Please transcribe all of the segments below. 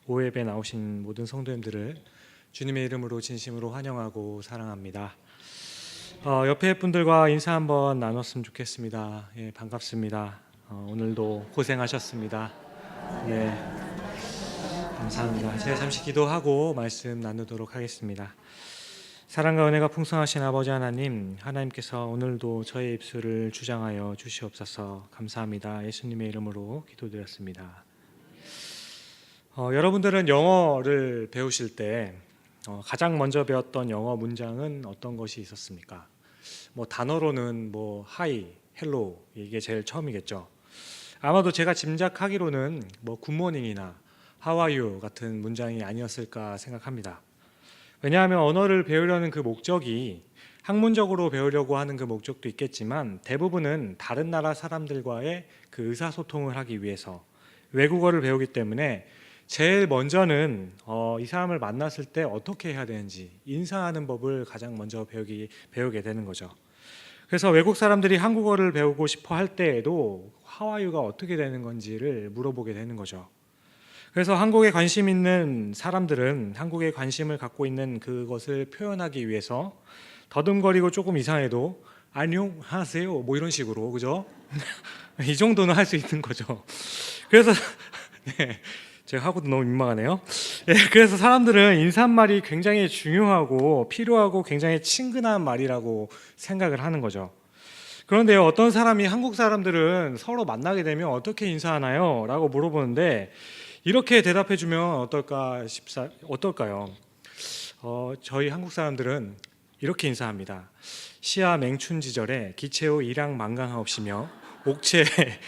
오예배 나오신 모든 성도님들을 주님의 이름으로 진심으로 환영하고 사랑합니다. 옆에 분들과 인사 한번 나눴으면 좋겠습니다. 예, 반갑습니다. 오늘도 고생하셨습니다. 네, 감사합니다. 제가 잠시 기도하고 말씀 나누도록 하겠습니다. 사랑과 은혜가 풍성하신 아버지 하나님께서 오늘도 저의 입술을 주장하여 주시옵소서. 감사합니다. 예수님의 이름으로 기도드렸습니다. 여러분들은 영어를 배우실 때 가장 먼저 배웠던 영어 문장은 어떤 것이 있었습니까? 단어로는 hi, hello 이게 제일 처음이겠죠. 아마도 제가 짐작하기로는 굿모닝이나 how are you 같은 문장이 아니었을까 생각합니다. 왜냐하면 언어를 배우려는 그 목적이 학문적으로 배우려고 하는 그 목적도 있겠지만 대부분은 다른 나라 사람들과의 그 의사소통을 하기 위해서 외국어를 배우기 때문에 제일 먼저는 이 사람을 만났을 때 어떻게 해야 되는지 인사하는 법을 가장 먼저 배우게 되는 거죠. 그래서 외국 사람들이 한국어를 배우고 싶어 할 때에도 How are you가 어떻게 되는 건지를 물어보게 되는 거죠. 그래서 한국에 관심 있는 사람들은 한국에 관심을 갖고 있는 그것을 표현하기 위해서 더듬거리고 조금 이상해도 안녕하세요 이런 식으로, 그죠? 이 정도는 할 수 있는 거죠. 그래서 네, 제가 하고도 너무 민망하네요. 네, 그래서 사람들은 인사말이 굉장히 중요하고 필요하고 굉장히 친근한 말이라고 생각을 하는 거죠. 그런데요, 어떤 사람이 한국 사람들은 서로 만나게 되면 어떻게 인사하나요? 라고 물어보는데 이렇게 대답해 주면 어떨까요? 저희 한국 사람들은 이렇게 인사합니다. 시야 맹춘지절에 기체오 일양만강하옵시며 옥체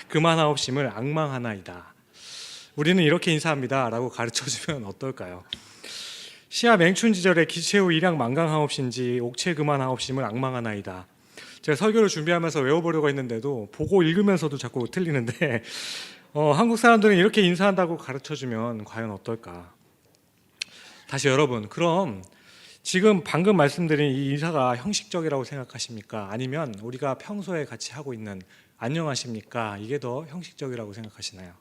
그만하옵심을 악망하나이다. 우리는 이렇게 인사합니다 라고 가르쳐주면 어떨까요? 시야 맹춘지절에 기체오 일양만강하옵신지 옥체 그만하옵심을 악망하나이다. 제가 설교를 준비하면서 외워보려고 했는데도 보고 읽으면서도 자꾸 틀리는데 한국 사람들은 이렇게 인사한다고 가르쳐주면 과연 어떨까? 다시 여러분, 그럼 지금 방금 말씀드린 이 인사가 형식적이라고 생각하십니까? 아니면 우리가 평소에 같이 하고 있는 안녕하십니까? 이게 더 형식적이라고 생각하시나요?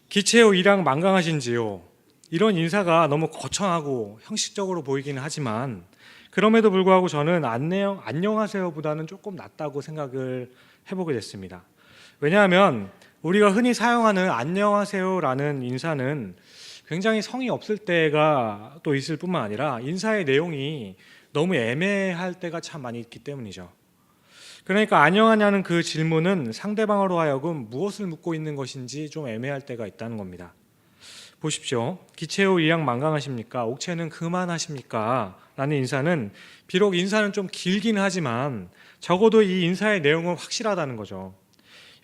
기체오 일양 만강하신지요? 이런 인사가 너무 거창하고 형식적으로 보이기는 하지만 그럼에도 불구하고 저는 안녕하세요보다는 조금 낫다고 생각을 해보게 됐습니다. 왜냐하면 우리가 흔히 사용하는 안녕하세요라는 인사는 굉장히 성의 없을 때가 또 있을 뿐만 아니라 인사의 내용이 너무 애매할 때가 참 많이 있기 때문이죠. 그러니까 안녕하냐는 그 질문은 상대방으로 하여금 무엇을 묻고 있는 것인지 좀 애매할 때가 있다는 겁니다. 보십시오. 기체오 일양 만강하십니까? 옥체는 그만하십니까? 라는 인사는 비록 인사는 좀 길긴 하지만 적어도 이 인사의 내용은 확실하다는 거죠.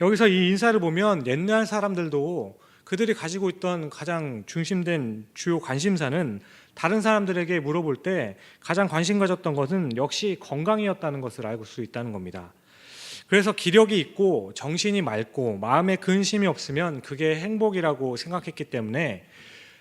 여기서 이 인사를 보면 옛날 사람들도 그들이 가지고 있던 가장 중심된 주요 관심사는 다른 사람들에게 물어볼 때 가장 관심 가졌던 것은 역시 건강이었다는 것을 알 수 있다는 겁니다. 그래서 기력이 있고 정신이 맑고 마음에 근심이 없으면 그게 행복이라고 생각했기 때문에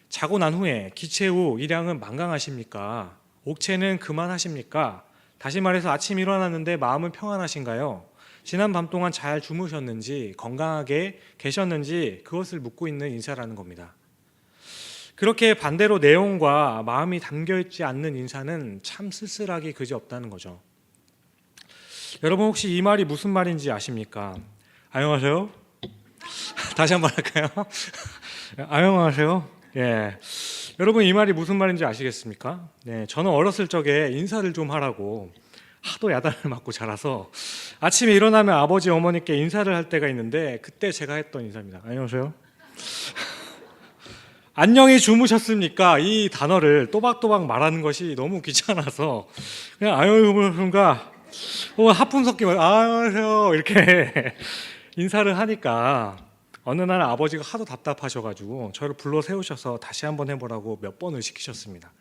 자고 난 후에 기체 후 일양은 만강하십니까? 옥체는 그만하십니까? 다시 말해서 아침 일어났는데 마음은 평안하신가요? 지난 밤 동안 잘 주무셨는지 건강하게 계셨는지 그것을 묻고 있는 인사라는 겁니다. 그렇게 반대로 내용과 마음이 담겨있지 않는 인사는 참 쓸쓸하기 그지없다는 거죠. 여러분 혹시 이 말이 무슨 말인지 아십니까? 안녕하세요. 다시 한번 할까요? 안녕하세요. 예. 여러분 이 말이 무슨 말인지 아시겠습니까? 네, 저는 어렸을 적에 인사를 좀 하라고 하도 야단을 맞고 자라서 아침에 일어나면 아버지 어머니께 인사를 할 때가 있는데 그때 제가 했던 인사입니다. 안녕하세요. 안녕히 주무셨습니까? 이 단어를 또박또박 말하는 것이 너무 귀찮아서 그냥 안녕하십니까? 하품 섞이면 안녕하세요 이렇게 인사를 하니까 어느 날 아버지가 하도 답답하셔가지고 저를 불러 세우셔서 다시 한번 해보라고 몇 번을 시키셨습니다.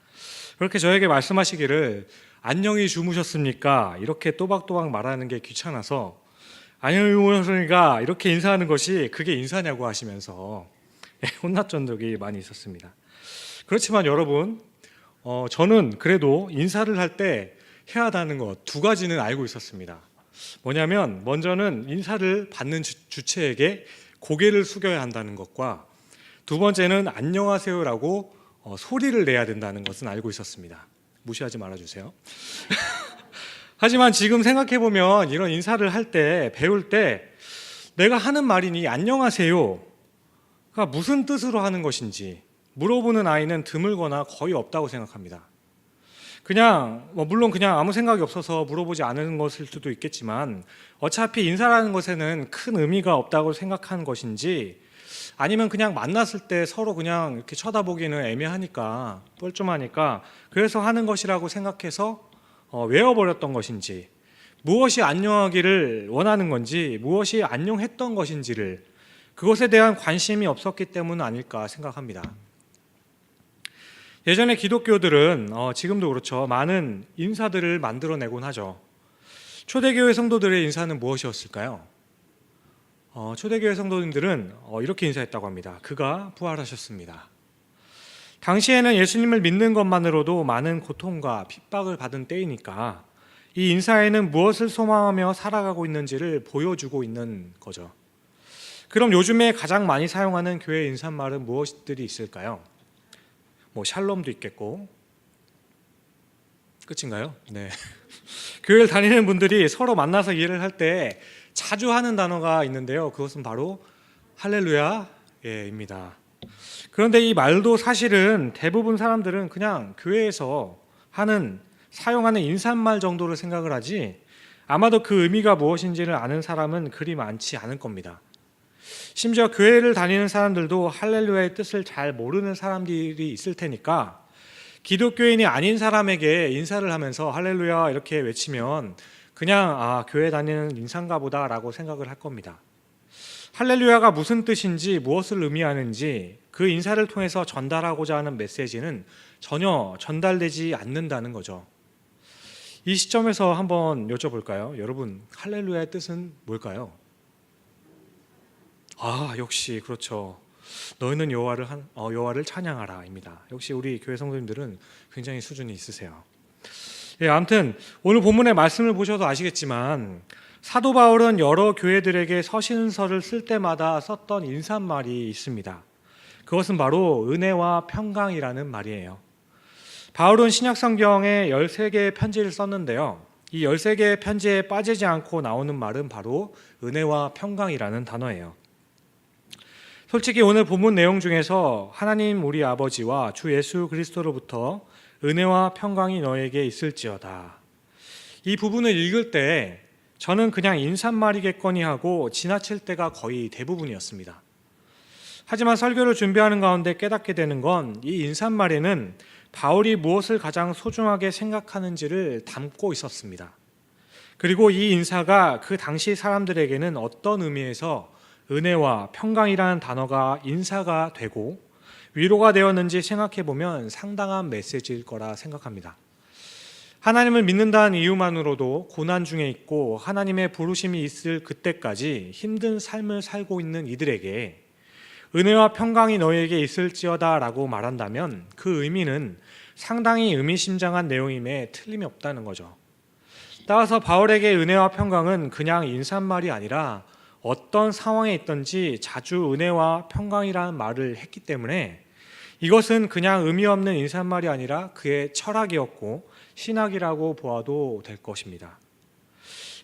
그렇게 저에게 말씀하시기를 안녕히 주무셨습니까? 이렇게 또박또박 말하는 게 귀찮아서 안녕히 주무셨습니까? 이렇게 인사하는 것이 그게 인사냐고 하시면서 혼났던 적이 많이 있었습니다. 그렇지만 여러분 저는 그래도 인사를 할 때 해야 하는 것 두 가지는 알고 있었습니다. 뭐냐면 먼저는 인사를 받는 주체에게 고개를 숙여야 한다는 것과 두 번째는 안녕하세요라고 소리를 내야 된다는 것은 알고 있었습니다. 무시하지 말아주세요. 하지만 지금 생각해보면 이런 인사를 할 때, 배울 때 내가 하는 말이니 안녕하세요가 무슨 뜻으로 하는 것인지 물어보는 아이는 드물거나 거의 없다고 생각합니다. 그냥 물론 그냥 아무 생각이 없어서 물어보지 않은 것일 수도 있겠지만 어차피 인사라는 것에는 큰 의미가 없다고 생각하는 것인지 아니면 그냥 만났을 때 서로 그냥 이렇게 쳐다보기는 애매하니까 뻘쭘하니까 그래서 하는 것이라고 생각해서 외워버렸던 것인지 무엇이 안녕하기를 원하는 건지 무엇이 안녕했던 것인지를 그것에 대한 관심이 없었기 때문 아닐까 생각합니다. 예전에 기독교들은 지금도 그렇죠. 많은 인사들을 만들어내곤 하죠. 초대교회 성도들의 인사는 무엇이었을까요? 초대교회 성도님들은 이렇게 인사했다고 합니다. 그가 부활하셨습니다. 당시에는 예수님을 믿는 것만으로도 많은 고통과 핍박을 받은 때이니까 이 인사에는 무엇을 소망하며 살아가고 있는지를 보여주고 있는 거죠. 그럼 요즘에 가장 많이 사용하는 교회 인사말은 무엇들이 있을까요? 샬롬도 있겠고 끝인가요? 네. 교회를 다니는 분들이 서로 만나서 일을 할 때 자주 하는 단어가 있는데요. 그것은 바로 할렐루야입니다. 그런데 이 말도 사실은 대부분 사람들은 그냥 교회에서 사용하는 인사말 정도로 생각을 하지 아마도 그 의미가 무엇인지를 아는 사람은 그리 많지 않을 겁니다. 심지어 교회를 다니는 사람들도 할렐루야의 뜻을 잘 모르는 사람들이 있을 테니까 기독교인이 아닌 사람에게 인사를 하면서 할렐루야 이렇게 외치면 그냥 교회 다니는 인사인가 보다라고 생각을 할 겁니다. 할렐루야가 무슨 뜻인지 무엇을 의미하는지 그 인사를 통해서 전달하고자 하는 메시지는 전혀 전달되지 않는다는 거죠. 이 시점에서 한번 여쭤볼까요? 여러분, 할렐루야의 뜻은 뭘까요? 역시 그렇죠. 너희는 여호와를 찬양하라입니다. 역시 우리 교회 성도님들은 굉장히 수준이 있으세요. 아무튼 오늘 본문의 말씀을 보셔도 아시겠지만 사도 바울은 여러 교회들에게 서신서를 쓸 때마다 썼던 인사말이 있습니다. 그것은 바로 은혜와 평강이라는 말이에요. 바울은 신약성경에 13개의 편지를 썼는데요. 이 13개의 편지에 빠지지 않고 나오는 말은 바로 은혜와 평강이라는 단어예요. 솔직히 오늘 본문 내용 중에서 하나님 우리 아버지와 주 예수 그리스도로부터 은혜와 평강이 너에게 있을지어다. 이 부분을 읽을 때 저는 그냥 인사말이겠거니 하고 지나칠 때가 거의 대부분이었습니다. 하지만 설교를 준비하는 가운데 깨닫게 되는 건 이 인사말에는 바울이 무엇을 가장 소중하게 생각하는지를 담고 있었습니다. 그리고 이 인사가 그 당시 사람들에게는 어떤 의미에서 은혜와 평강이라는 단어가 인사가 되고 위로가 되었는지 생각해보면 상당한 메시지일 거라 생각합니다. 하나님을 믿는다는 이유만으로도 고난 중에 있고 하나님의 부르심이 있을 그때까지 힘든 삶을 살고 있는 이들에게 은혜와 평강이 너에게 있을지어다 라고 말한다면 그 의미는 상당히 의미심장한 내용임에 틀림이 없다는 거죠. 따라서 바울에게 은혜와 평강은 그냥 인사말이 아니라 어떤 상황에 있든지 자주 은혜와 평강이라는 말을 했기 때문에 이것은 그냥 의미 없는 인사말이 아니라 그의 철학이었고 신학이라고 보아도 될 것입니다.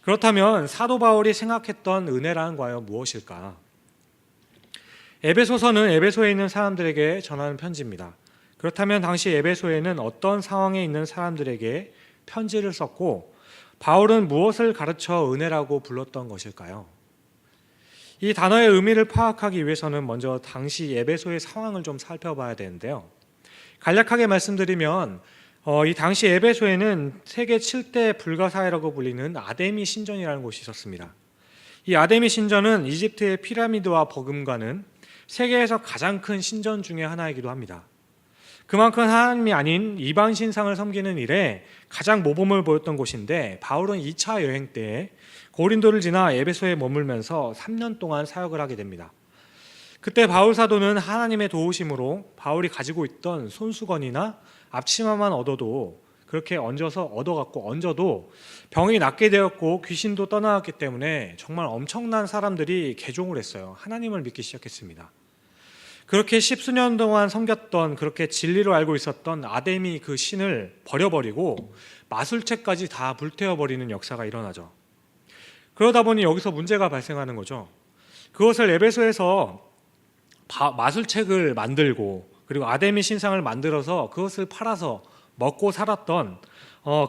그렇다면 사도 바울이 생각했던 은혜란 과연 무엇일까? 에베소서는 에베소에 있는 사람들에게 전하는 편지입니다. 그렇다면 당시 에베소에는 어떤 상황에 있는 사람들에게 편지를 썼고 바울은 무엇을 가르쳐 은혜라고 불렀던 것일까요? 이 단어의 의미를 파악하기 위해서는 먼저 당시 에베소의 상황을 좀 살펴봐야 되는데요. 간략하게 말씀드리면 이 당시 에베소에는 세계 7대 불가사의라고 불리는 아데미 신전이라는 곳이 있었습니다. 이 아데미 신전은 이집트의 피라미드와 버금가는 세계에서 가장 큰 신전 중에 하나이기도 합니다. 그만큼 하나님이 아닌 이방 신상을 섬기는 일에 가장 모범을 보였던 곳인데 바울은 2차 여행 때 고린도를 지나 에베소에 머물면서 3년 동안 사역을 하게 됩니다. 그때 바울 사도는 하나님의 도우심으로 바울이 가지고 있던 손수건이나 앞치마만 얻어도 그렇게 얹어도 병이 낫게 되었고 귀신도 떠나왔기 때문에 정말 엄청난 사람들이 개종을 했어요. 하나님을 믿기 시작했습니다. 그렇게 십수년 동안 섬겼던, 그렇게 진리로 알고 있었던 아데미 그 신을 버려버리고 마술책까지 다 불태워버리는 역사가 일어나죠. 그러다 보니 여기서 문제가 발생하는 거죠. 그것을 에베소에서 마술책을 만들고 그리고 아데미 신상을 만들어서 그것을 팔아서 먹고 살았던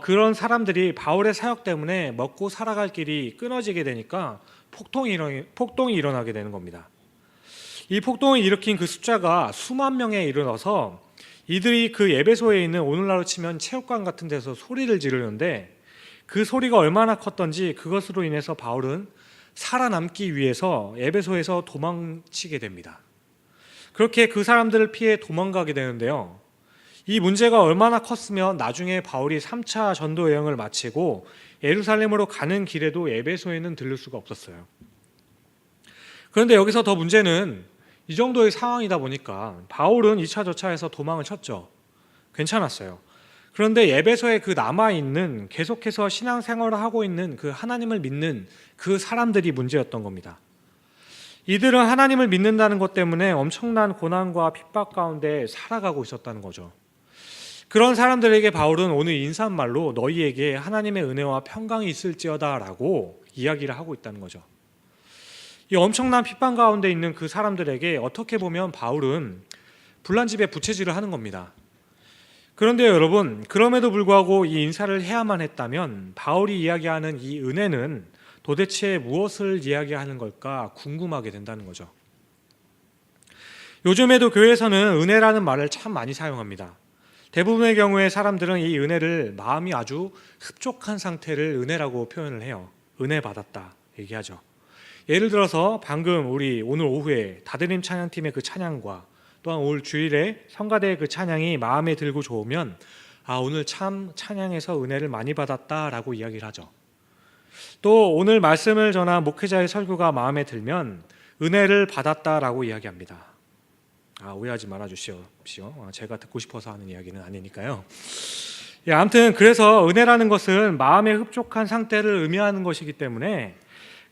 그런 사람들이 바울의 사역 때문에 먹고 살아갈 길이 끊어지게 되니까 폭동이 일어나게 되는 겁니다. 이 폭동을 일으킨 그 숫자가 수만 명에 이르러서 이들이 그 에베소에 있는, 오늘날로 치면 체육관 같은 데서 소리를 지르는데, 그 소리가 얼마나 컸던지 그것으로 인해서 바울은 살아남기 위해서 에베소에서 도망치게 됩니다. 그렇게 그 사람들을 피해 도망가게 되는데요, 이 문제가 얼마나 컸으면 나중에 바울이 3차 전도 여행을 마치고 예루살렘으로 가는 길에도 에베소에는 들를 수가 없었어요. 그런데 여기서 더 문제는 이 정도의 상황이다 보니까 바울은 2차 저차에서 도망을 쳤죠. 괜찮았어요. 그런데 에베소에 그 남아있는, 계속해서 신앙생활을 하고 있는 그 하나님을 믿는 그 사람들이 문제였던 겁니다. 이들은 하나님을 믿는다는 것 때문에 엄청난 고난과 핍박 가운데 살아가고 있었다는 거죠. 그런 사람들에게 바울은 오늘 인사말로 너희에게 하나님의 은혜와 평강이 있을지어다 라고 이야기를 하고 있다는 거죠. 이 엄청난 핍박 가운데 있는 그 사람들에게 어떻게 보면 바울은 불난집에 부채질을 하는 겁니다. 그런데 여러분, 그럼에도 불구하고 이 인사를 해야만 했다면 바울이 이야기하는 이 은혜는 도대체 무엇을 이야기하는 걸까 궁금하게 된다는 거죠. 요즘에도 교회에서는 은혜라는 말을 참 많이 사용합니다. 대부분의 경우에 사람들은 이 은혜를 마음이 아주 흡족한 상태를 은혜라고 표현을 해요. 은혜 받았다 얘기하죠. 예를 들어서 방금 우리 오늘 오후에 다드림 찬양팀의 그 찬양과 또한 올 주일에 성가대의 그 찬양이 마음에 들고 좋으면 오늘 참 찬양에서 은혜를 많이 받았다라고 이야기를 하죠. 또 오늘 말씀을 전한 목회자의 설교가 마음에 들면 은혜를 받았다라고 이야기합니다. 오해하지 말아주십시오. 제가 듣고 싶어서 하는 이야기는 아니니까요. 아무튼 그래서 은혜라는 것은 마음의 흡족한 상태를 의미하는 것이기 때문에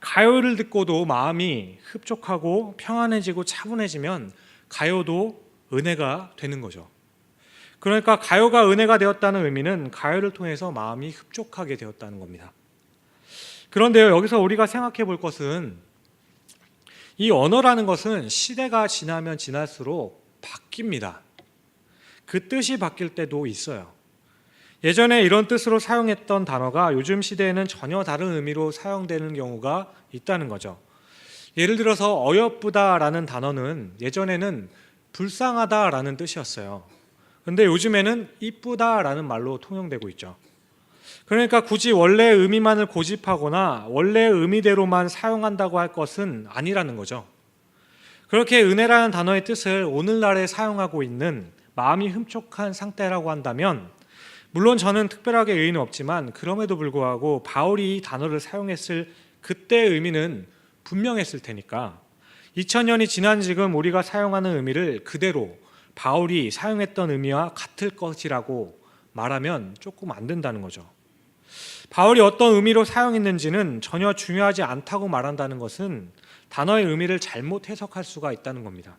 가요를 듣고도 마음이 흡족하고 평안해지고 차분해지면 가요도 은혜가 되는 거죠. 그러니까 가요가 은혜가 되었다는 의미는 가요를 통해서 마음이 흡족하게 되었다는 겁니다. 그런데요, 여기서 우리가 생각해 볼 것은 이 언어라는 것은 시대가 지나면 지날수록 바뀝니다. 그 뜻이 바뀔 때도 있어요. 예전에 이런 뜻으로 사용했던 단어가 요즘 시대에는 전혀 다른 의미로 사용되는 경우가 있다는 거죠. 예를 들어서 어여쁘다라는 단어는 예전에는 불쌍하다라는 뜻이었어요. 그런데 요즘에는 이쁘다라는 말로 통용되고 있죠. 그러니까 굳이 원래 의미만을 고집하거나 원래 의미대로만 사용한다고 할 것은 아니라는 거죠. 그렇게 은혜라는 단어의 뜻을 오늘날에 사용하고 있는 마음이 흡족한 상태라고 한다면, 물론 저는 특별하게 의의는 없지만 그럼에도 불구하고 바울이 이 단어를 사용했을 그때의 의미는 분명했을 테니까 2000년이 지난 지금 우리가 사용하는 의미를 그대로 바울이 사용했던 의미와 같을 것이라고 말하면 조금 안 된다는 거죠. 바울이 어떤 의미로 사용했는지는 전혀 중요하지 않다고 말한다는 것은 단어의 의미를 잘못 해석할 수가 있다는 겁니다.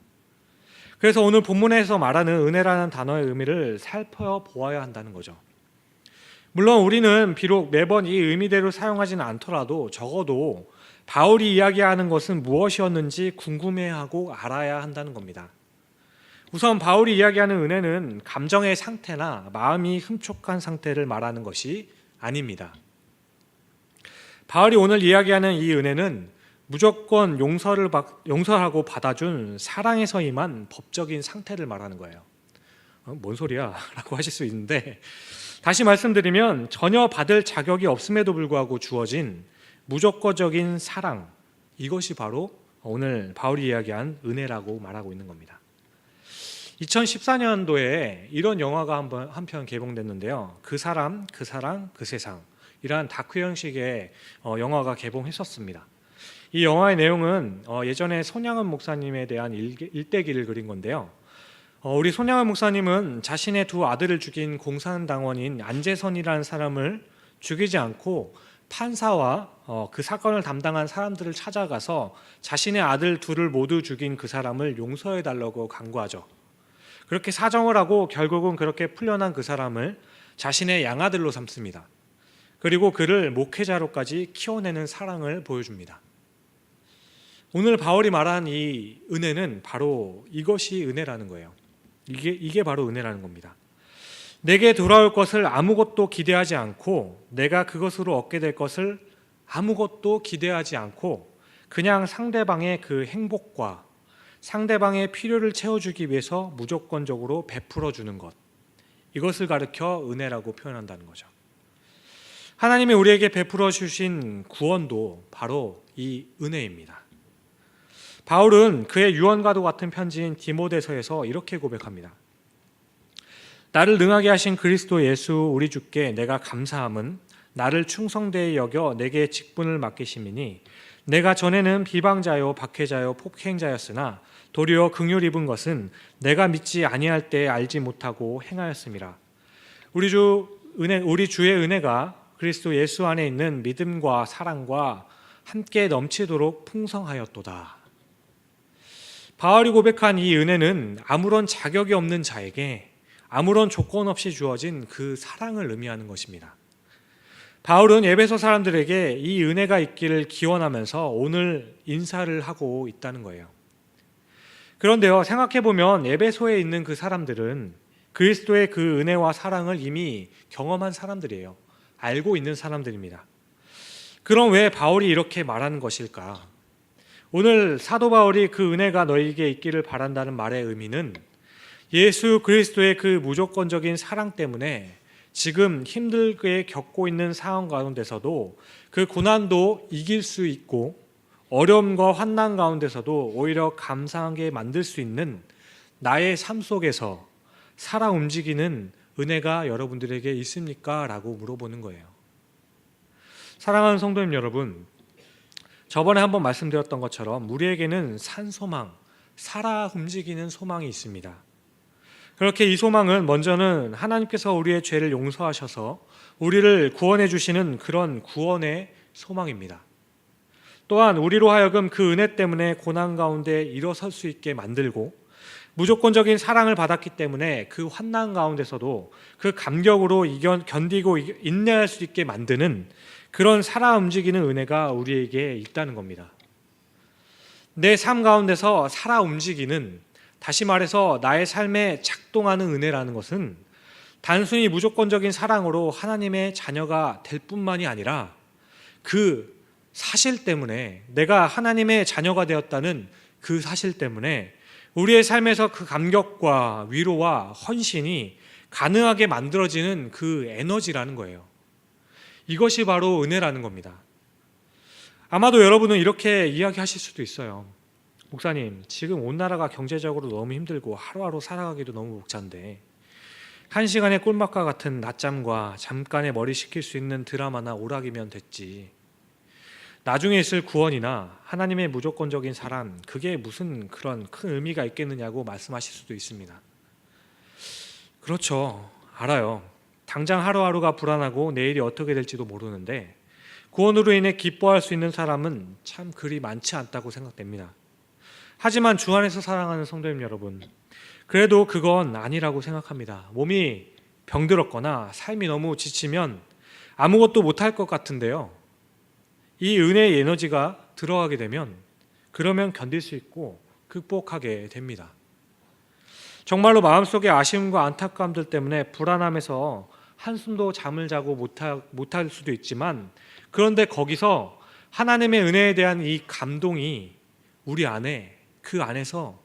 그래서 오늘 본문에서 말하는 은혜라는 단어의 의미를 살펴보아야 한다는 거죠. 물론 우리는 비록 매번 이 의미대로 사용하지는 않더라도 적어도 바울이 이야기하는 것은 무엇이었는지 궁금해하고 알아야 한다는 겁니다. 우선 바울이 이야기하는 은혜는 감정의 상태나 마음이 흡족한 상태를 말하는 것이 아닙니다. 바울이 오늘 이야기하는 이 은혜는 무조건 용서하고 받아준 사랑에서 임한 법적인 상태를 말하는 거예요. 뭔 소리야? 라고 하실 수 있는데, 다시 말씀드리면 전혀 받을 자격이 없음에도 불구하고 주어진 무조건적인 사랑, 이것이 바로 오늘 바울이 이야기한 은혜라고 말하고 있는 겁니다. 2014년도에 이런 영화가 한 편 개봉됐는데요. 그 사람, 그 사랑, 그 세상 이러한 다큐 형식의 영화가 개봉했었습니다. 이 영화의 내용은 예전에 손양은 목사님에 대한 일대기를 그린 건데요. 우리 손양은 목사님은 자신의 두 아들을 죽인 공산당원인 안재선이라는 사람을 죽이지 않고 판사와 그 사건을 담당한 사람들을 찾아가서 자신의 아들 둘을 모두 죽인 그 사람을 용서해 달라고 간구하죠. 그렇게 사정을 하고 결국은 그렇게 풀려난 그 사람을 자신의 양아들로 삼습니다. 그리고 그를 목회자로까지 키워내는 사랑을 보여줍니다. 오늘 바울이 말한 이 은혜는 바로 이것이 은혜라는 거예요. 이게 바로 은혜라는 겁니다. 내게 돌아올 것을 아무것도 기대하지 않고 내가 그것으로 얻게 될 것을 아무것도 기대하지 않고 그냥 상대방의 그 행복과 상대방의 필요를 채워주기 위해서 무조건적으로 베풀어 주는 것, 이것을 가르쳐 은혜라고 표현한다는 거죠. 하나님이 우리에게 베풀어 주신 구원도 바로 이 은혜입니다. 바울은 그의 유언과도 같은 편지인 디모데서에서 이렇게 고백합니다. 나를 능하게 하신 그리스도 예수 우리 주께 내가 감사함은 나를 충성되이 여겨 내게 직분을 맡기심이니 내가 전에는 비방자요 박해자요 폭행자였으나 도리어 긍휼 입은 것은 내가 믿지 아니할 때 알지 못하고 행하였음이라. 우리 주의 은혜가 그리스도 예수 안에 있는 믿음과 사랑과 함께 넘치도록 풍성하였도다. 바울이 고백한 이 은혜는 아무런 자격이 없는 자에게 아무런 조건 없이 주어진 그 사랑을 의미하는 것입니다. 바울은 에베소 사람들에게 이 은혜가 있기를 기원하면서 오늘 인사를 하고 있다는 거예요. 그런데요, 생각해보면 에베소에 있는 그 사람들은 그리스도의 그 은혜와 사랑을 이미 경험한 사람들이에요. 알고 있는 사람들입니다. 그럼 왜 바울이 이렇게 말하는 것일까? 오늘 사도 바울이 그 은혜가 너희에게 있기를 바란다는 말의 의미는 예수 그리스도의 그 무조건적인 사랑 때문에 지금 힘들게 겪고 있는 상황 가운데서도 그 고난도 이길 수 있고 어려움과 환난 가운데서도 오히려 감사하게 만들 수 있는 나의 삶 속에서 살아 움직이는 은혜가 여러분들에게 있습니까? 라고 물어보는 거예요. 사랑하는 성도님 여러분, 저번에 한번 말씀드렸던 것처럼 우리에게는 산소망, 살아 움직이는 소망이 있습니다. 그렇게 이 소망은 먼저는 하나님께서 우리의 죄를 용서하셔서 우리를 구원해 주시는 그런 구원의 소망입니다. 또한 우리로 하여금 그 은혜 때문에 고난 가운데 일어설 수 있게 만들고 무조건적인 사랑을 받았기 때문에 그 환난 가운데서도 그 감격으로 견디고 인내할 수 있게 만드는 그런 살아 움직이는 은혜가 우리에게 있다는 겁니다. 내 삶 가운데서 살아 움직이는, 다시 말해서 나의 삶에 작동하는 은혜라는 것은 단순히 무조건적인 사랑으로 하나님의 자녀가 될 뿐만이 아니라 그 사실 때문에, 내가 하나님의 자녀가 되었다는 그 사실 때문에 우리의 삶에서 그 감격과 위로와 헌신이 가능하게 만들어지는 그 에너지라는 거예요. 이것이 바로 은혜라는 겁니다. 아마도 여러분은 이렇게 이야기하실 수도 있어요. 목사님, 지금 온 나라가 경제적으로 너무 힘들고 하루하루 살아가기도 너무 벅찬데 1시간의 꿀맛과 같은 낮잠과 잠깐의 머리 식힐 수 있는 드라마나 오락이면 됐지. 나중에 있을 구원이나 하나님의 무조건적인 사랑, 그게 무슨 그런 큰 의미가 있겠느냐고 말씀하실 수도 있습니다. 그렇죠. 알아요. 당장 하루하루가 불안하고 내일이 어떻게 될지도 모르는데 구원으로 인해 기뻐할 수 있는 사람은 참 그리 많지 않다고 생각됩니다. 하지만 주 안에서 사랑하는 성도님 여러분, 그래도 그건 아니라고 생각합니다. 몸이 병들었거나 삶이 너무 지치면 아무것도 못할 것 같은데요, 이 은혜의 에너지가 들어가게 되면 그러면 견딜 수 있고 극복하게 됩니다. 정말로 마음속에 아쉬움과 안타까움들 때문에 불안함에서 한숨도 잠을 자고 못할 수도 있지만, 그런데 거기서 하나님의 은혜에 대한 이 감동이 우리 안에, 그 안에서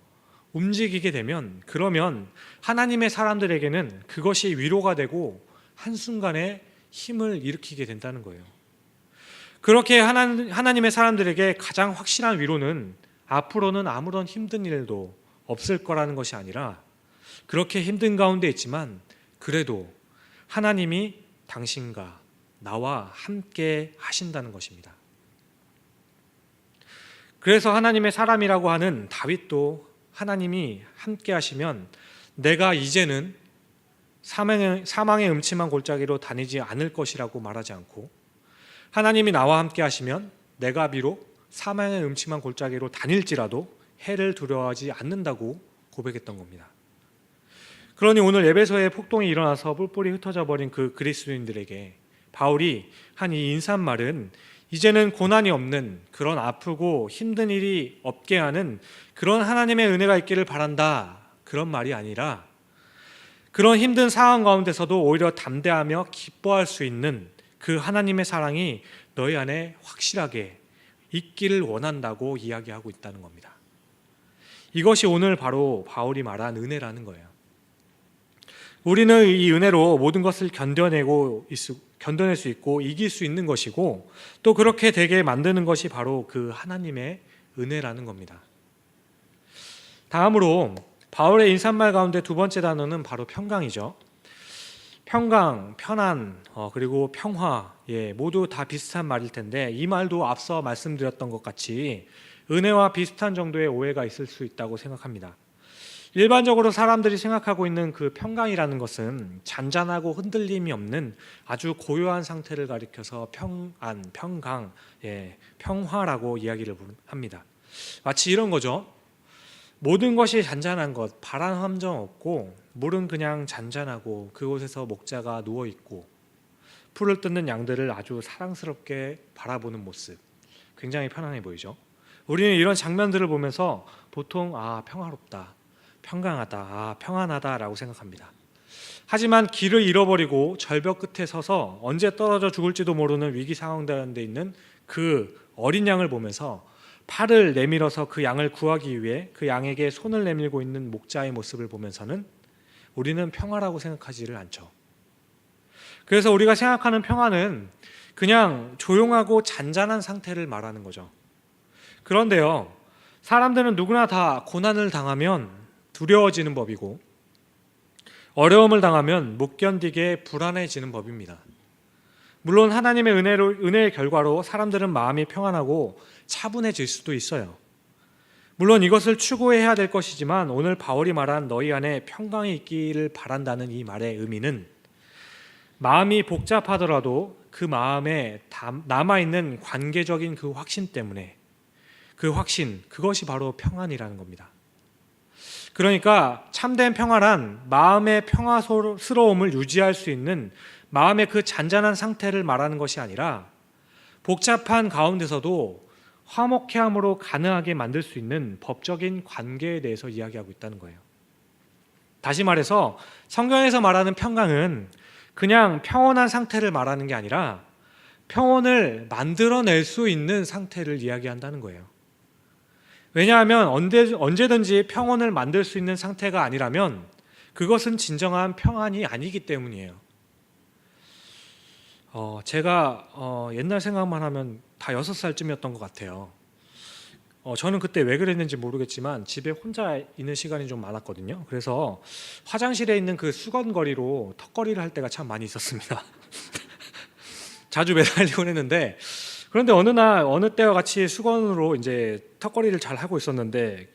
움직이게 되면, 그러면 하나님의 사람들에게는 그것이 위로가 되고 한순간에 힘을 일으키게 된다는 거예요. 그렇게 하나님의 사람들에게 가장 확실한 위로는 앞으로는 아무런 힘든 일도 없을 거라는 것이 아니라, 그렇게 힘든 가운데 있지만 그래도 하나님이 당신과 나와 함께 하신다는 것입니다. 그래서 하나님의 사람이라고 하는 다윗도 하나님이 함께 하시면 내가 이제는 사망의 음침한 골짜기로 다니지 않을 것이라고 말하지 않고, 하나님이 나와 함께 하시면 내가 비록 사망의 음침한 골짜기로 다닐지라도 해를 두려워하지 않는다고 고백했던 겁니다. 그러니 오늘 에베소에 폭동이 일어나서 뿔뿔이 흩어져 버린 그 그리스도인들에게 바울이 한 이 인사말은 이제는 고난이 없는, 그런 아프고 힘든 일이 없게 하는 그런 하나님의 은혜가 있기를 바란다, 그런 말이 아니라 그런 힘든 상황 가운데서도 오히려 담대하며 기뻐할 수 있는 그 하나님의 사랑이 너희 안에 확실하게 있기를 원한다고 이야기하고 있다는 겁니다. 이것이 오늘 바로 바울이 말한 은혜라는 거예요. 우리는 이 은혜로 모든 것을 견뎌낼 수 있고 이길 수 있는 것이고, 또 그렇게 되게 만드는 것이 바로 그 하나님의 은혜라는 겁니다. 다음으로 바울의 인사말 가운데 두 번째 단어는 바로 평강이죠. 평강, 편안, 그리고 평화, 모두 다 비슷한 말일 텐데 이 말도 앞서 말씀드렸던 것 같이 은혜와 비슷한 정도의 오해가 있을 수 있다고 생각합니다. 일반적으로 사람들이 생각하고 있는 그 평강이라는 것은 잔잔하고 흔들림이 없는 아주 고요한 상태를 가리켜서 평안, 평강, 평화라고 이야기를 합니다. 마치 이런 거죠. 모든 것이 잔잔한 것, 바람 한 점 없고 물은 그냥 잔잔하고 그곳에서 목자가 누워있고 풀을 뜯는 양들을 아주 사랑스럽게 바라보는 모습, 굉장히 편안해 보이죠. 우리는 이런 장면들을 보면서 보통 평화롭다, 평강하다, 평안하다라고 생각합니다. 하지만 길을 잃어버리고 절벽 끝에 서서 언제 떨어져 죽을지도 모르는 위기 상황가운데 있는 그 어린 양을 보면서 팔을 내밀어서 그 양을 구하기 위해 그 양에게 손을 내밀고 있는 목자의 모습을 보면서는 우리는 평화라고 생각하지를 않죠. 그래서 우리가 생각하는 평화는 그냥 조용하고 잔잔한 상태를 말하는 거죠. 그런데요, 사람들은 누구나 다 고난을 당하면 두려워지는 법이고 어려움을 당하면 못 견디게 불안해지는 법입니다. 물론 하나님의 은혜의 결과로 사람들은 마음이 평안하고 차분해질 수도 있어요. 물론 이것을 추구해야 될 것이지만 오늘 바울이 말한 너희 안에 평강이 있기를 바란다는 이 말의 의미는 마음이 복잡하더라도 그 마음에 남아있는 관계적인 그 확신 때문에, 그 확신, 그것이 바로 평안이라는 겁니다. 그러니까 참된 평화란 마음의 평화스러움을 유지할 수 있는 마음의 그 잔잔한 상태를 말하는 것이 아니라 복잡한 가운데서도 화목해함으로 가능하게 만들 수 있는 법적인 관계에 대해서 이야기하고 있다는 거예요. 다시 말해서 성경에서 말하는 평강은 그냥 평온한 상태를 말하는 게 아니라 평온을 만들어낼 수 있는 상태를 이야기한다는 거예요. 왜냐하면 언제든지 평온을 만들 수 있는 상태가 아니라면 그것은 진정한 평안이 아니기 때문이에요. 제가 옛날 생각만 하면 다 6살쯤이었던 것 같아요. 저는 그때 왜 그랬는지 모르겠지만 집에 혼자 있는 시간이 좀 많았거든요. 그래서 화장실에 있는 그 수건거리로 턱걸이를 할 때가 참 많이 있었습니다. 자주 매달리곤 했는데, 그런데 어느 때와 같이 수건으로 이제 턱걸이를 잘 하고 있었는데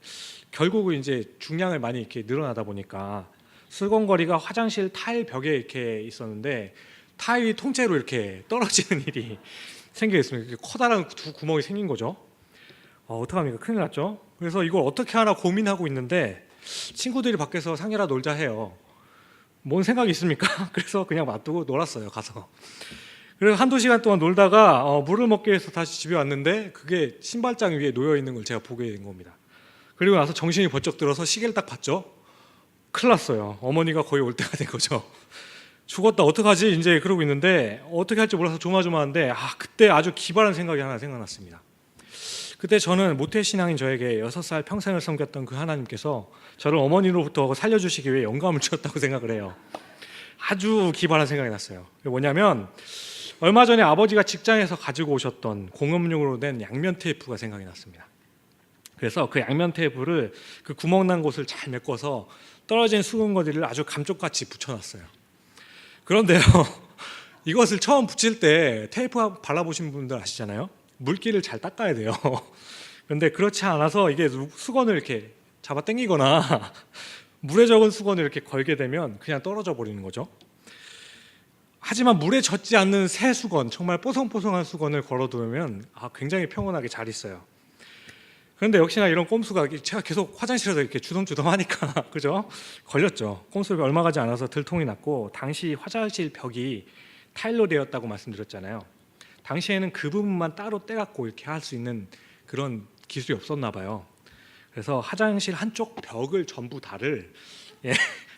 결국은 이제 중량을 많이 이렇게 늘어나다 보니까 수건거리가 화장실 타일 벽에 이렇게 있었는데 타일이 통째로 이렇게 떨어지는 일이 생기겠습니다. 커다란 두 구멍이 생긴 거죠. 어떡합니까? 큰일 났죠. 그래서 이걸 어떻게 하나 고민하고 있는데 친구들이 밖에서 상렬아 놀자 해요. 뭔 생각이 있습니까? 그래서 그냥 놔두고 놀았어요, 가서. 그래서 한두 시간 동안 놀다가 물을 먹기 위해서 다시 집에 왔는데 그게 신발장 위에 놓여 있는 걸 제가 보게 된 겁니다. 그리고 나서 정신이 번쩍 들어서 시계를 딱 봤죠. 큰일 났어요. 어머니가 거의 올 때가 된 거죠. 죽었다, 어떡하지? 이제 그러고 있는데 어떻게 할지 몰라서 조마조마한데 그때 아주 기발한 생각이 하나 생각났습니다. 그때 저는 모태신앙인 저에게 6살 평생을 섬겼던 그 하나님께서 저를 어머니로부터 살려주시기 위해 영감을 주셨다고 생각을 해요. 아주 기발한 생각이 났어요. 뭐냐면 얼마 전에 아버지가 직장에서 가지고 오셨던 공업용으로 된 양면 테이프가 생각이 났습니다. 그래서 그 양면 테이프를 그 구멍 난 곳을 잘 메꿔서 떨어진 수건거리를 아주 감쪽같이 붙여놨어요. 그런데요, 이것을 처음 붙일 때 테이프 발라보신 분들 아시잖아요. 물기를 잘 닦아야 돼요. 그런데 그렇지 않아서 이게 수건을 이렇게 잡아 당기거나 물에 적은 수건을 이렇게 걸게 되면 그냥 떨어져 버리는 거죠. 하지만 물에 젖지 않는 새 수건, 정말 뽀송뽀송한 수건을 걸어두면 굉장히 평온하게 잘 있어요. 그런데 역시나 이런 꼼수가 제가 계속 화장실에서 이렇게 주섬주섬하니까 그죠? 걸렸죠. 꼼수가 얼마 가지 않아서 들통이 났고, 당시 화장실 벽이 타일로 되었다고 말씀드렸잖아요. 당시에는 그 부분만 따로 떼갖고 이렇게 할 수 있는 그런 기술이 없었나 봐요. 그래서 화장실 한쪽 벽을 전부 다를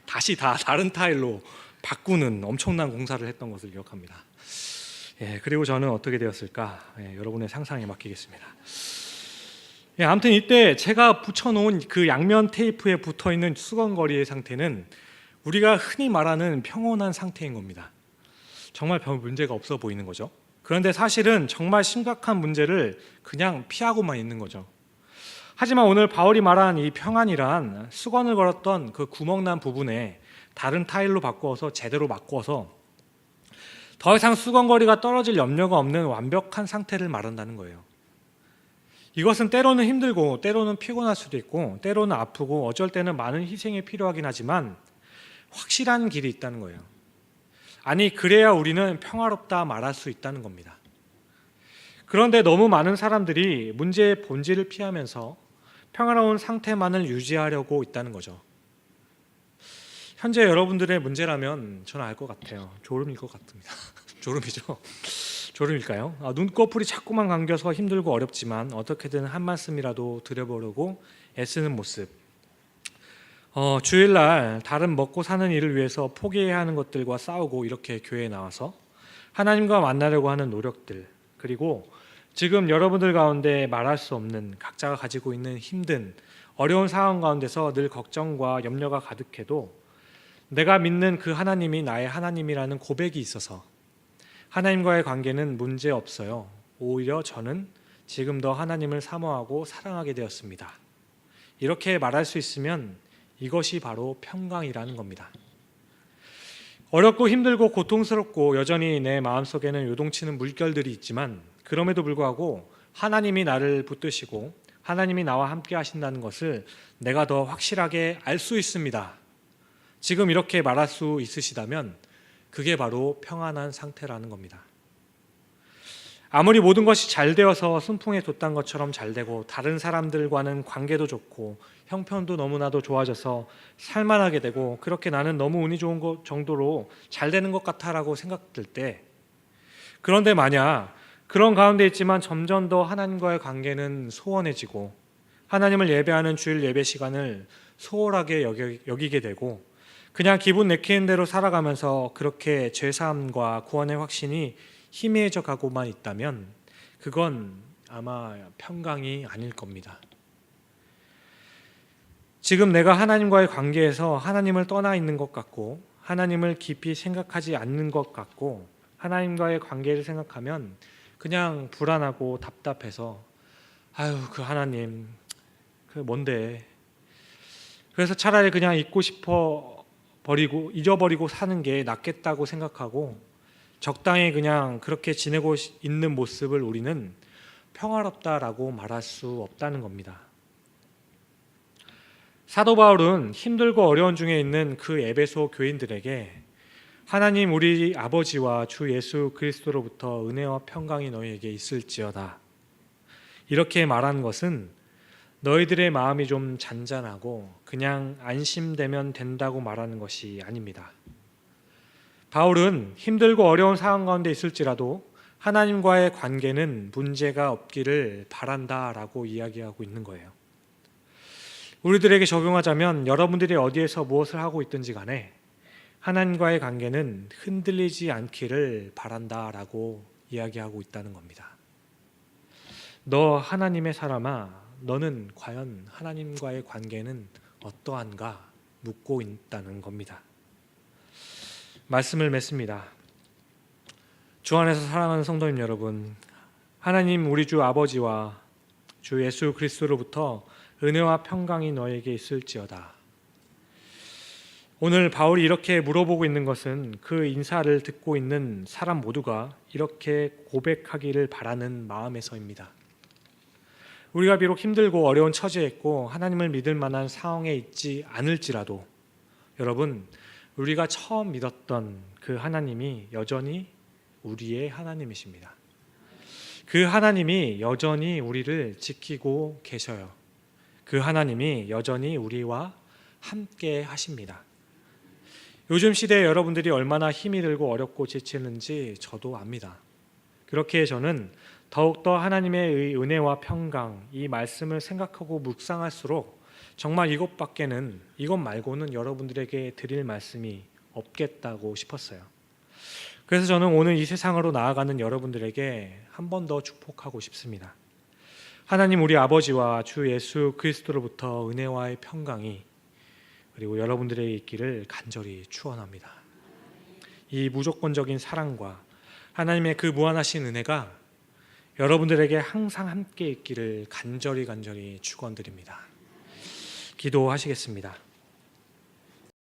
다시 다 다른 타일로 바꾸는 엄청난 공사를 했던 것을 기억합니다. 그리고 저는 어떻게 되었을까? 여러분의 상상에 맡기겠습니다. 아무튼 이때 제가 붙여놓은 그 양면 테이프에 붙어있는 수건거리의 상태는 우리가 흔히 말하는 평온한 상태인 겁니다. 정말 별 문제가 없어 보이는 거죠. 그런데 사실은 정말 심각한 문제를 그냥 피하고만 있는 거죠. 하지만 오늘 바울이 말한 이 평안이란 수건을 걸었던 그 구멍난 부분에 다른 타일로 바꾸어서 제대로 바꾸어서 더 이상 수건거리가 떨어질 염려가 없는 완벽한 상태를 말한다는 거예요. 이것은 때로는 힘들고 때로는 피곤할 수도 있고 때로는 아프고 어쩔 때는 많은 희생이 필요하긴 하지만 확실한 길이 있다는 거예요. 아니, 그래야 우리는 평화롭다 말할 수 있다는 겁니다. 그런데 너무 많은 사람들이 문제의 본질을 피하면서 평화로운 상태만을 유지하려고 있다는 거죠. 현재 여러분들의 문제라면 저는 알 것 같아요. 졸음일 것 같습니다. 졸음이죠. 졸음일까요? 눈꺼풀이 자꾸만 감겨서 힘들고 어렵지만 어떻게든 한 말씀이라도 드려보려고 애쓰는 모습. 주일날 다른 먹고 사는 일을 위해서 포기해야 하는 것들과 싸우고 이렇게 교회에 나와서 하나님과 만나려고 하는 노력들, 그리고 지금 여러분들 가운데 말할 수 없는 각자가 가지고 있는 힘든 어려운 상황 가운데서 늘 걱정과 염려가 가득해도 내가 믿는 그 하나님이 나의 하나님이라는 고백이 있어서 하나님과의 관계는 문제 없어요. 오히려 저는 지금 더 하나님을 사모하고 사랑하게 되었습니다. 이렇게 말할 수 있으면 이것이 바로 평강이라는 겁니다. 어렵고 힘들고 고통스럽고 여전히 내 마음속에는 요동치는 물결들이 있지만 그럼에도 불구하고 하나님이 나를 붙드시고 하나님이 나와 함께 하신다는 것을 내가 더 확실하게 알 수 있습니다. 지금 이렇게 말할 수 있으시다면 그게 바로 평안한 상태라는 겁니다. 아무리 모든 것이 잘 되어서 순풍에 돋단 것처럼 잘 되고 다른 사람들과는 관계도 좋고 형편도 너무나도 좋아져서 살만하게 되고 그렇게 나는 너무 운이 좋은 것 정도로 잘 되는 것 같아라고 생각될 때, 그런데 만약 그런 가운데 있지만 점점 더 하나님과의 관계는 소원해지고 하나님을 예배하는 주일 예배 시간을 소홀하게 여기게 되고 그냥 기분 내키는 대로 살아가면서 그렇게 죄사함과 구원의 확신이 희미해져 가고만 있다면 그건 아마 평강이 아닐 겁니다. 지금 내가 하나님과의 관계에서 하나님을 떠나 있는 것 같고 하나님을 깊이 생각하지 않는 것 같고 하나님과의 관계를 생각하면 그냥 불안하고 답답해서 그 하나님 그 뭔데, 그래서 차라리 그냥 잊어버리고 사는 게 낫겠다고 생각하고 적당히 그냥 그렇게 지내고 있는 모습을 우리는 평화롭다라고 말할 수 없다는 겁니다. 사도 바울은 힘들고 어려운 중에 있는 그 에베소 교인들에게 하나님 우리 아버지와 주 예수 그리스도로부터 은혜와 평강이 너희에게 있을지어다 이렇게 말한 것은 너희들의 마음이 좀 잔잔하고 그냥 안심되면 된다고 말하는 것이 아닙니다. 바울은 힘들고 어려운 상황 가운데 있을지라도 하나님과의 관계는 문제가 없기를 바란다라고 이야기하고 있는 거예요. 우리들에게 적용하자면 여러분들이 어디에서 무엇을 하고 있든지 간에 하나님과의 관계는 흔들리지 않기를 바란다라고 이야기하고 있다는 겁니다. 너 하나님의 사람아, 너는 과연 하나님과의 관계는 어떠한가 묻고 있다는 겁니다. 말씀을 맺습니다. 주 안에서 사랑하는 성도님 여러분, 하나님 우리 주 아버지와 주 예수 그리스도로부터 은혜와 평강이 너에게 있을지어다. 오늘 바울이 이렇게 물어보고 있는 것은 그 인사를 듣고 있는 사람 모두가 이렇게 고백하기를 바라는 마음에서입니다. 우리가 비록 힘들고 어려운 처지에 있고 하나님을 믿을 만한 상황에 있지 않을지라도 여러분, 우리가 처음 믿었던 그 하나님이 여전히 우리의 하나님이십니다. 그 하나님이 여전히 우리를 지키고 계셔요. 그 하나님이 여전히 우리와 함께 하십니다. 요즘 시대에 여러분들이 얼마나 힘이 들고 어렵고 지치는지 저도 압니다. 그렇게 저는 더욱더 하나님의 은혜와 평강, 이 말씀을 생각하고 묵상할수록 정말 이것 말고는 여러분들에게 드릴 말씀이 없겠다고 싶었어요. 그래서 저는 오늘 이 세상으로 나아가는 여러분들에게 한 번 더 축복하고 싶습니다. 하나님 우리 아버지와 주 예수 그리스도로부터 은혜와의 평강이 그리고 여러분들에게 있기를 간절히 축원합니다. 이 무조건적인 사랑과 하나님의 그 무한하신 은혜가 여러분들에게 항상 함께 있기를 간절히 축원드립니다. 기도하시겠습니다.